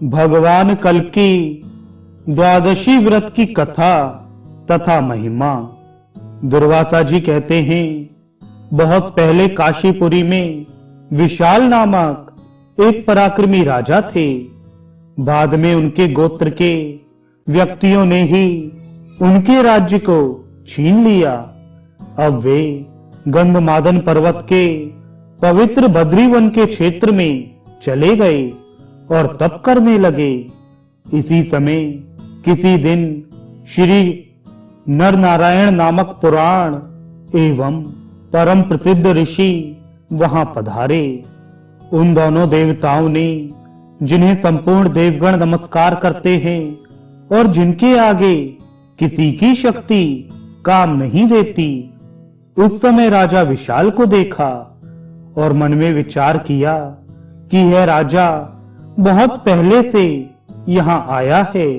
भगवान कल की द्वादशी व्रत की कथा तथा महिमा। दुर्वासा जी कहते हैं, बहुत पहले काशीपुरी में विशाल नामक एक पराक्रमी राजा थे। बाद में उनके गोत्र के व्यक्तियों ने ही उनके राज्य को छीन लिया। अब वे गंधमादन पर्वत के पवित्र बद्रीवन के क्षेत्र में चले गए और तप करने लगे। इसी समय किसी दिन श्री नर नारायण नामक पुराण एवं परम प्रसिद्ध ऋषि वहां पधारे। उन दोनों देवताओं ने, जिन्हें संपूर्ण देवगण नमस्कार करते हैं और जिनके आगे किसी की शक्ति काम नहीं देती, उस समय राजा विशाल को देखा और मन में विचार किया कि यह राजा बहुत पहले से यहां आया है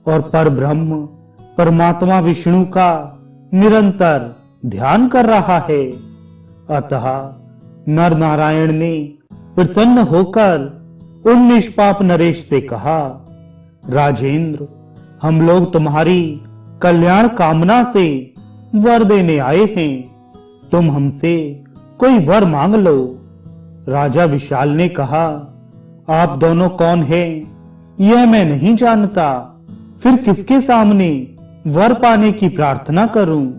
और परब्रह्म परमात्मा विष्णु का निरंतर ध्यान कर रहा है। अतः नर नारायण ने प्रसन्न होकर उन निष्पाप नरेश से कहा, राजेंद्र, हम लोग तुम्हारी कल्याण कामना से वर देने आए हैं। तुम हमसे कोई वर मांग लो। राजा विशाल ने कहा, आप दोनों कौन हैं, यह मैं नहीं जानता, फिर किसके सामने वर पाने की प्रार्थना करूं?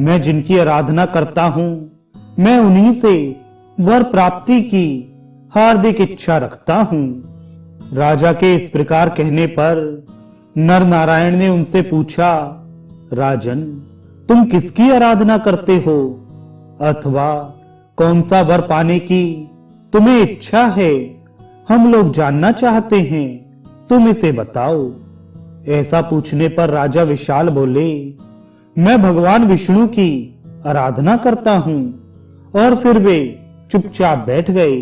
मैं जिनकी आराधना करता हूं, मैं उन्हीं से वर प्राप्ति की हार्दिक इच्छा रखता हूं। राजा के इस प्रकार कहने पर नर नारायण ने उनसे पूछा, राजन, तुम किसकी आराधना करते हो अथवा कौन सा वर पाने की तुम्हें इच्छा है? हम लोग जानना चाहते हैं, तुम इसे बताओ। ऐसा पूछने पर राजा विशाल बोले, मैं भगवान विष्णु की आराधना करता हूं। और फिर वे चुपचाप बैठ गए।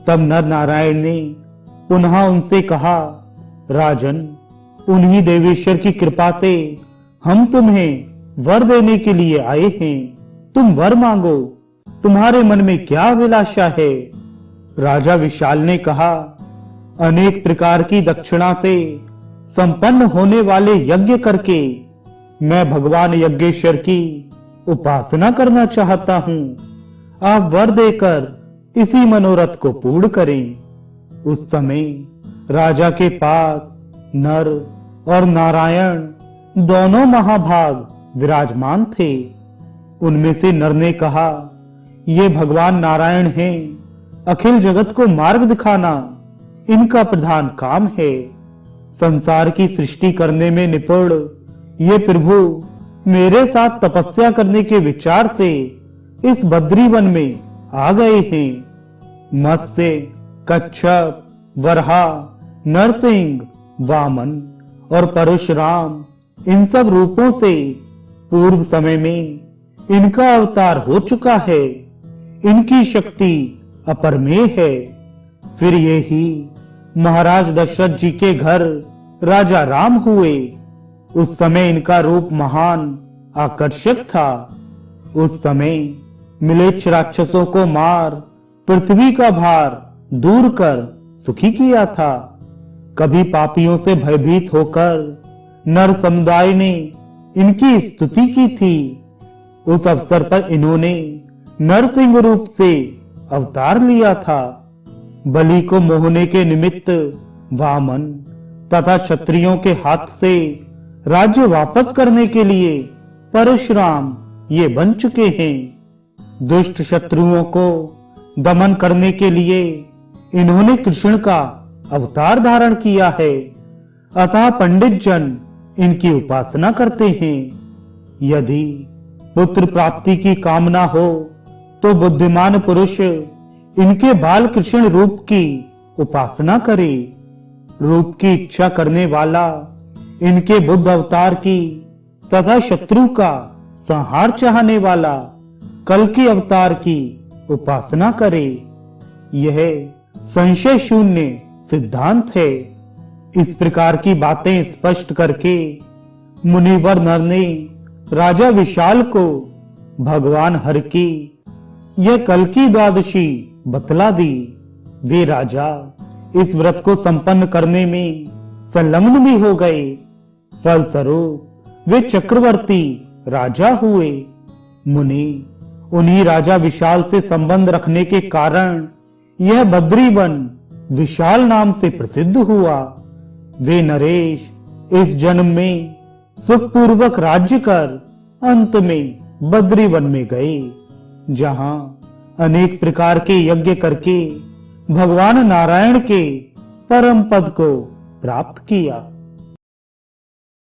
तब नर नारायण ने पुनः उनसे कहा, राजन, उन्हीं देवेश्वर की कृपा से हम तुम्हें वर देने के लिए आए हैं। तुम वर मांगो, तुम्हारे मन में क्या अभिलाषा है? राजा विशाल ने कहा, अनेक प्रकार की दक्षिणा से संपन्न होने वाले यज्ञ करके मैं भगवान यज्ञेश्वर की उपासना करना चाहता हूं। आप वर देकर इसी मनोरथ को पूर्ण करें। उस समय राजा के पास नर और नारायण दोनों महाभाग विराजमान थे। उनमें से नर ने कहा, ये भगवान नारायण हैं, अखिल जगत को मार्ग दिखाना इनका प्रधान काम है। संसार की सृष्टि करने में निपुण ये प्रभु मेरे साथ तपस्या करने के विचार से इस बद्रीवन में आ गए हैं। मत्स्य, कच्छप, वराह, नरसिंह, वामन और परशुराम, इन सब रूपों से पूर्व समय में इनका अवतार हो चुका है। इनकी शक्ति अपरमेय है। फिर ये ही महाराज दशरथ जी के घर राजा राम हुए। उस समय इनका रूप महान आकर्षक था। उस समय मिलेच्छ राक्षसों को मार पृथ्वी का भार दूर कर सुखी किया था। कभी पापियों से भयभीत होकर नर समुदाय ने इनकी स्तुति की थी। उस अवसर पर इन्होंने नरसिंह रूप से अवतार लिया था। बलि को मोहने के निमित्त वामन तथा क्षत्रियों के हाथ से राज्य वापस करने के लिए परशुराम ये बन चुके हैं। दुष्ट शत्रुओं को दमन करने के लिए इन्होंने कृष्ण का अवतार धारण किया है। अतः पंडित जन इनकी उपासना करते हैं। यदि पुत्र प्राप्ति की कामना हो तो बुद्धिमान पुरुष इनके बाल कृष्ण रूप की उपासना करे। रूप की इच्छा करने वाला इनके बुद्ध अवतार की तथा शत्रु का संहार चाहने वाला कल्कि अवतार की उपासना करे। यह संशय शून्य सिद्धांत है। इस प्रकार की बातें स्पष्ट करके मुनिवर नर ने राजा विशाल को भगवान हर की यह कल की द्वादशी बतला दी। वे राजा इस व्रत को संपन्न करने में संलग्न भी हो गए। फलस्वरूप वे चक्रवर्ती राजा हुए। मुनि उन्हीं राजा विशाल से संबंध रखने के कारण यह बद्रीवन विशाल नाम से प्रसिद्ध हुआ। वे नरेश इस जन्म में सुखपूर्वक राज्य कर अंत में बद्रीवन में गए, जहां अनेक प्रकार के यज्ञ करके भगवान नारायण के परम पद को प्राप्त किया।